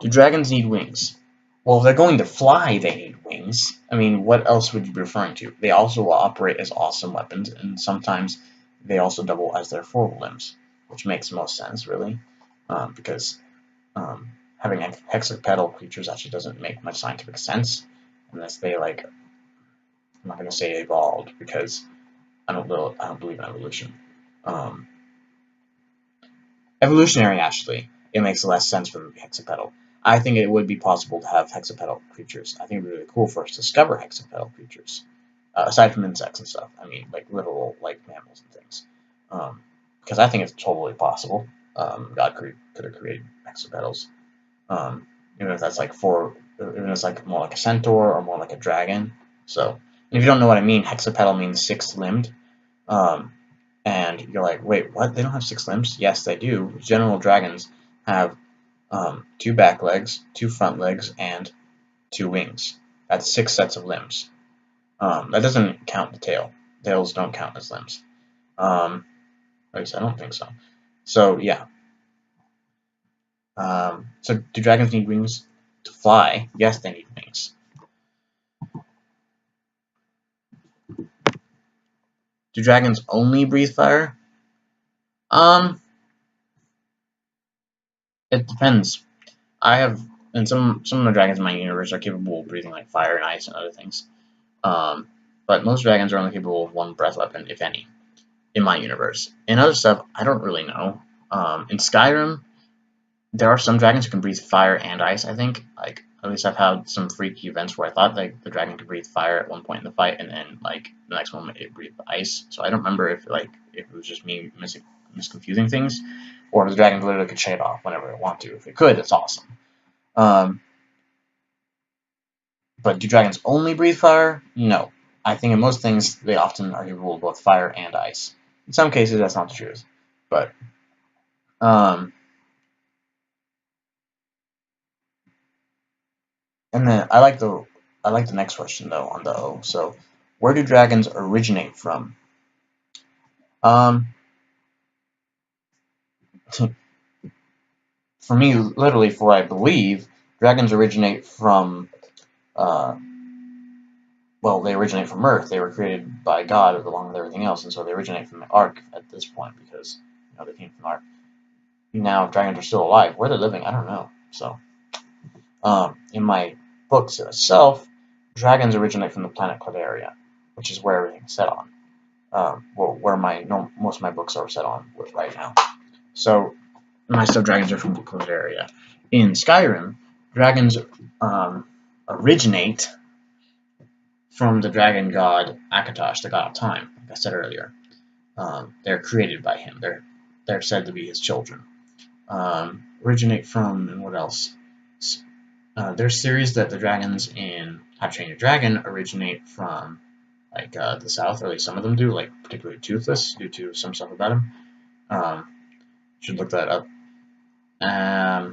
Do dragons need wings? Well, if they're going to fly, they need wings. I mean, what else would you be referring to? They also operate as awesome weapons, and sometimes they also double as their forelimbs, which makes most sense, really, because having hexapedal creatures actually doesn't make much scientific sense unless they like. I'm not going to say evolved because I don't believe in evolution. Um, Evolutionary, actually, it makes less sense for them to be hexapedal. I think it would be possible to have hexapedal creatures. I think it would be really cool for us to discover hexapedal creatures, aside from insects and stuff. I mean, like literal, like mammals and things. Because I think it's totally possible. God could have created hexapedals. Even if that's like even if it's like more like a centaur or more like a dragon. So, and if you don't know what I mean, hexapedal means six-limbed. Um, and you're like, wait, what? They don't have six limbs? Yes, they do. General dragons have two back legs, two front legs, and two wings. That's six sets of limbs. That doesn't count the tail. Tails don't count as limbs. At least I don't think so. So yeah. So do dragons need wings to fly? Yes, they need wings. Do dragons only breathe fire? Um, it depends. I have, and some of the dragons in my universe are capable of breathing like fire and ice and other things. But most dragons are only capable of one breath weapon, if any, in my universe. In other stuff, I don't really know. In Skyrim, there are some dragons who can breathe fire and ice, I think. Like, at least I've had some freaky events where I thought like the dragon could breathe fire at one point in the fight, and then like the next moment it breathed ice. So I don't remember if it was just me misconfusing things, or if the dragon literally could shut it off whenever it wanted to. If it could, that's awesome. Um, but do dragons only breathe fire? No. I think in most things they often are capable of both fire and ice. In some cases that's not the truth, but um, and then I like the next question though on the O. So where do dragons originate from? Um, for me, literally, for I believe dragons originate from uh, well, they originate from Earth. They were created by God along with everything else, and so they originate from the Ark at this point because they came from the Ark. Now, if dragons are still alive, where they're living, I don't know. So, in my books itself, dragons originate from the planet Claveria, which is where everything's set on. Where most of my books are set on right now. So, my stuff dragons are from Claveria. In Skyrim, dragons originate from the dragon god Akatosh, the god of time, like I said earlier. They're created by him. They're said to be his children. Originate from, and what else? There's theories that the dragons in How to Train Your Dragon originate from like the south, or at least some of them do, like particularly Toothless, due to some stuff about him. Should look that up. I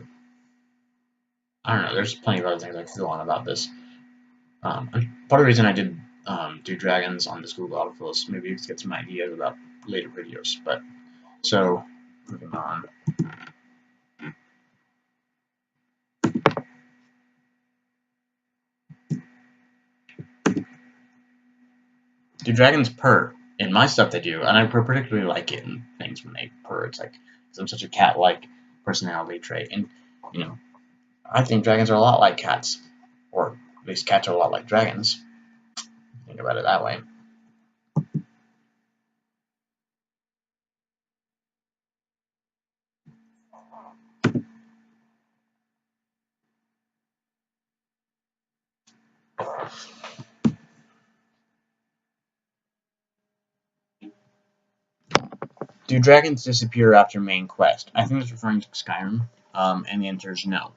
don't know. There's plenty of other things I could go on about this. Part of the reason I did do dragons on this Google Autofill is maybe to get some ideas about later videos. But so moving on. Do dragons purr? In my stuff they do, and I particularly like it in things when they purr. It's like, because I'm such a cat-like personality trait. And, I think dragons are a lot like cats. Or at least cats are a lot like dragons. Think about it that way. Do dragons disappear after main quest? I think it's referring to Skyrim, and the answer is no.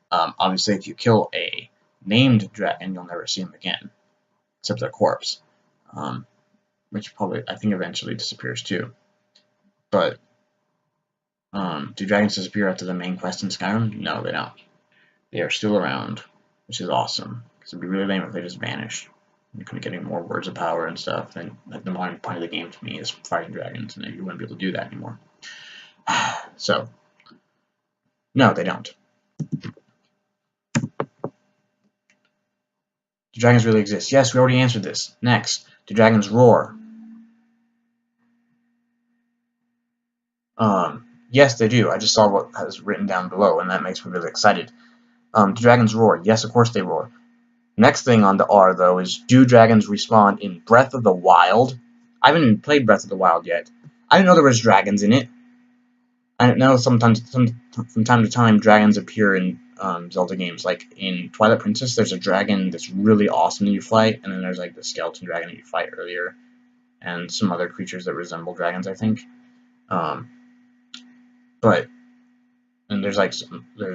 Obviously, if you kill a named dragon, you'll never see him again, except their corpse, which probably, I think, eventually disappears too. But do dragons disappear after the main quest in Skyrim? No, they don't. They are still around, which is awesome, because it'd be really lame if they just vanished. You couldn't get any more words of power and stuff, and like, the main point of the game to me is fighting dragons, and you wouldn't be able to do that anymore. So, no, they don't. Do dragons really exist? Yes, we already answered this. Next, do dragons roar? Yes, they do. I just saw what was written down below, and that makes me really excited. Do dragons roar? Yes, of course they roar. Next thing on the R, though, is do dragons respawn in Breath of the Wild? I haven't even played Breath of the Wild yet. I didn't know there was dragons in it. I know sometimes, from time to time, dragons appear in Zelda games. Like in Twilight Princess, there's a dragon that's really awesome that you fight, and then there's like the skeleton dragon that you fight earlier, and some other creatures that resemble dragons, I think. Um, but and there's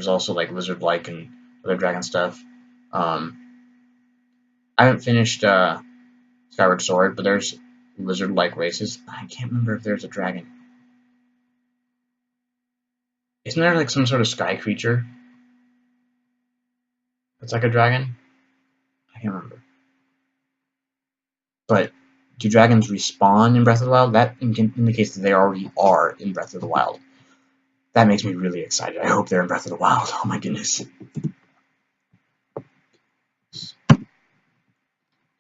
also like lizard-like and other dragon stuff. Um, I haven't finished Skyward Sword, but there's lizard-like races. I can't remember if there's a dragon. Isn't there like some sort of sky creature that's like a dragon? I can't remember. But do dragons respawn in Breath of the Wild? That indicates that they already are in Breath of the Wild. That makes me really excited. I hope they're in Breath of the Wild. Oh my goodness. Do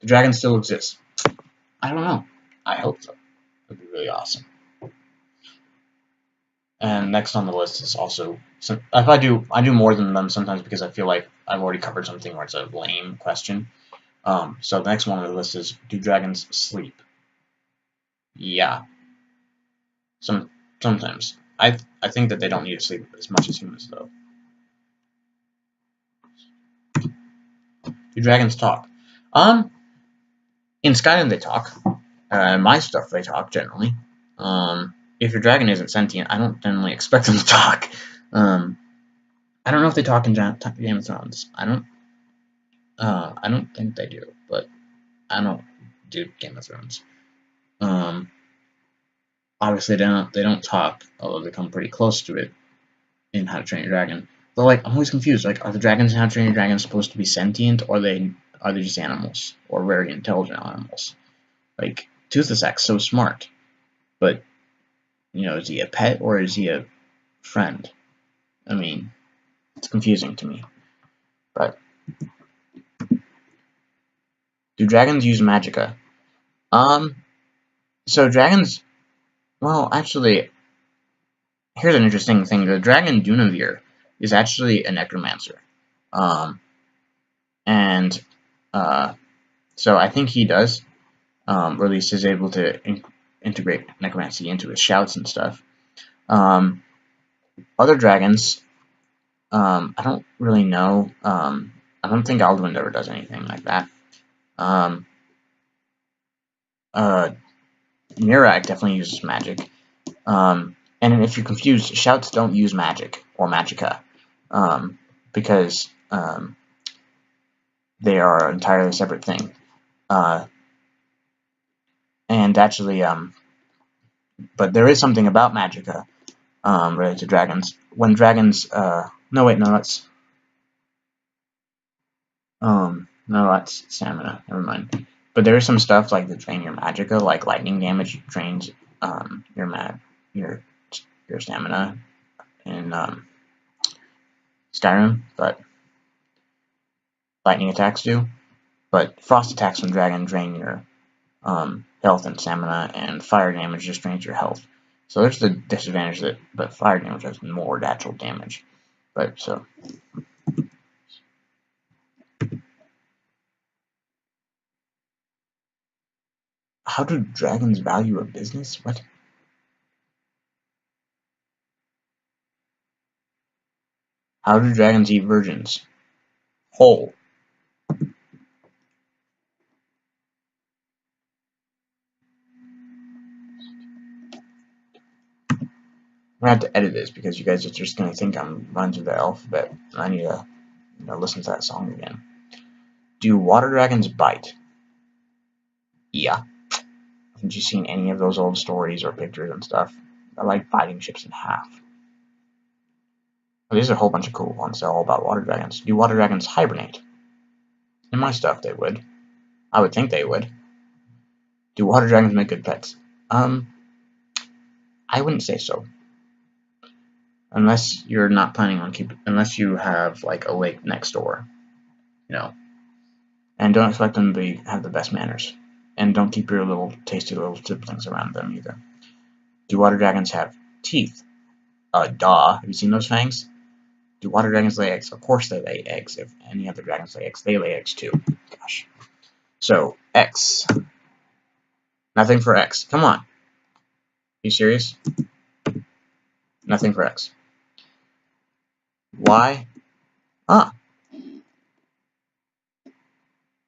dragons still exist? I don't know. I hope so. That'd be really awesome. And next on the list is also, if I do more than them sometimes because I feel like I've already covered something where it's a lame question. So the next one on the list is, do dragons sleep? Yeah. Sometimes. I think that they don't need to sleep as much as humans though. Do dragons talk? In Skyrim they talk. My stuff they talk generally. If your dragon isn't sentient, I don't generally expect them to talk. I don't know if they talk in Game of Thrones. I don't think they do, but I don't do Game of Thrones. Obviously they don't talk, although they come pretty close to it in How to Train Your Dragon. But like, I'm always confused. Like, are the dragons in How to Train Your Dragon supposed to be sentient, or are they just animals, or very intelligent animals? Like, Toothless acts so smart, but is he a pet or is he a friend? I mean, it's confusing to me. But do dragons use magicka? So dragons. Well, actually, here's an interesting thing. The dragon Dunavir is actually a necromancer, and so I think he does. Or at least is able to integrate necromancy into his shouts and stuff. Other dragons, I don't really know. I don't think Alduin ever does anything like that. Mirag definitely uses magic. And if you're confused, shouts don't use magic or magicka, because they are an entirely separate thing. And actually, but there is something about magicka related to dragons. When dragons, no wait, no, that's stamina. Never mind. But there is some stuff like that drain your magicka, like lightning damage drains your stamina in Skyrim, but lightning attacks do. But frost attacks from dragon drain your health and stamina, and fire damage just drains your health. So there's the disadvantage but fire damage has more natural damage. But so. How do dragons value a business? What? How do dragons eat virgins? Whole. I'm gonna have to edit this because you guys are just gonna think I'm running through the alphabet, and I need to listen to that song again. Do water dragons bite? Yeah. Haven't you seen any of those old stories or pictures and stuff? I like biting ships in half. Well, these are a whole bunch of cool ones. They're all about water dragons. Do water dragons hibernate? In my stuff, they would. I would think they would. Do water dragons make good pets? I wouldn't say so. Unless you're not planning on unless you have like a lake next door, you know. And don't expect them to have the best manners. And don't keep your little tasty little siblings around them either. Do water dragons have teeth? Duh. Have you seen those fangs? Do water dragons lay eggs? Of course they lay eggs. If any other dragons lay eggs, they lay eggs too. Gosh. So, X. Nothing for X. Come on. Are you serious? Nothing for X. Y. Ah.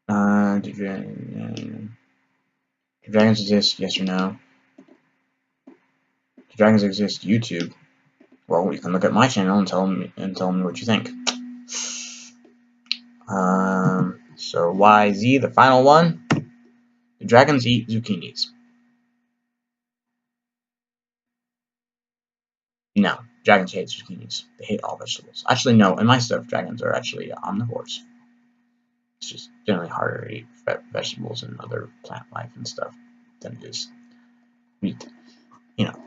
Do dragons exist? Yes or no? Do dragons exist? YouTube. Well, you can look at my channel and tell me what you think. So YZ, the final one. Do dragons eat zucchinis? No, dragons hate zucchinis. They hate all vegetables. Actually, no. In my stuff, dragons are actually omnivores. It's just generally harder to eat vegetables and other plant life and stuff than it is meat. You know.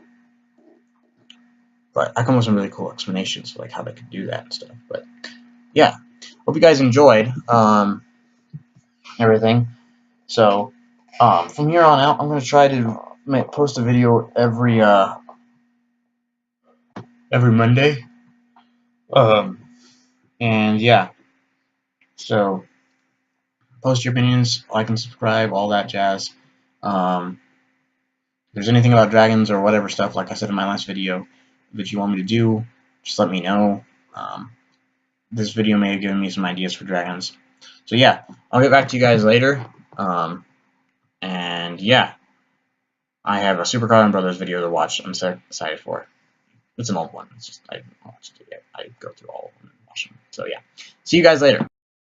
But I come up with some really cool explanations for like how they could do that and stuff. But yeah, hope you guys enjoyed everything. So from here on out, I'm gonna try to post a video every Monday. And yeah, so post your opinions, like and subscribe, all that jazz. If there's anything about dragons or whatever stuff, like I said in my last video, that you want me to do, just let me know. This video may have given me some ideas for dragons. So yeah, I'll get back to you guys later. And yeah, I have a Super Carlin Brothers video to watch. I'm so excited for. It's an old one. It's just I haven't watched it yet. I go through all of them and watch them. So yeah, see you guys later.